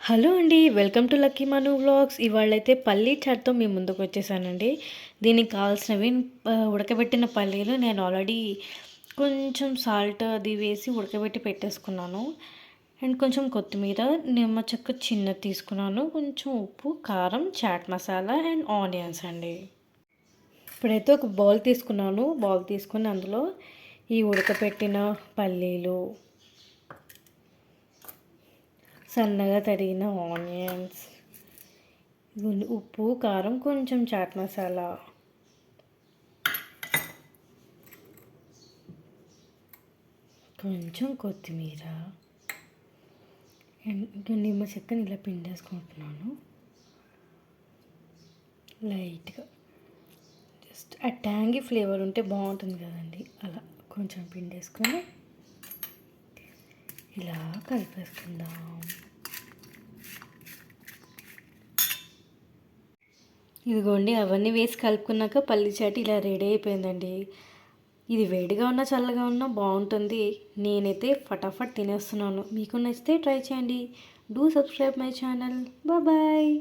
Hello అండి, welcome to Lucky Manu vlogs. ఇవాళైతే పల్లీ చాట్తో మీ ముందుకు వచ్చేసానండి. దీనికి కావాల్సినవి ఉడకబెట్టిన పల్లీలు నేను ఆల్రెడీ కొంచెం సాల్ట్ అది వేసి ఉడకబెట్టి పెట్టేసుకున్నాను. అండ్ కొంచెం కొత్తిమీర, నిమ్మ చెక్క చిన్నది తీసుకున్నాను, కొంచెం ఉప్పు, కారం, చాట్ మసాలా అండ్ ఆనియన్స్ అండి. ఇప్పుడైతే ఒక బౌల్ తీసుకున్నాను. బౌల్ తీసుకుని అందులో ఈ ఉడకబెట్టిన పల్లీలు, సన్నగా తరిగిన ఆనియన్స్, ఉప్పు, కారం, కొంచెం చాట్ మసాలా, కొంచెం కొత్తిమీర అండ్ నిమ్మ చెక్కని ఇలా పిండేసుకుంటున్నాను లైట్గా. జస్ట్ ఆ ట్యాంగీ ఫ్లేవర్ ఉంటే బాగుంటుంది కదండి, అలా కొంచెం పిండేసుకొని ఇలా కలిపేసుకుందాం. ఇదిగోండి, అవన్నీ వేసి కలుపుకున్నాక పల్లి చాట్ ఇలా రెడీ అయిపోయిందండి. ఇది వేడిగా ఉన్నా చల్లగా ఉన్నా బాగుంటుంది. నేనైతే ఫటాఫట్ తినేస్తున్నాను. మీకు నచ్చితే ట్రై చేయండి. Do subscribe my channel. Bye.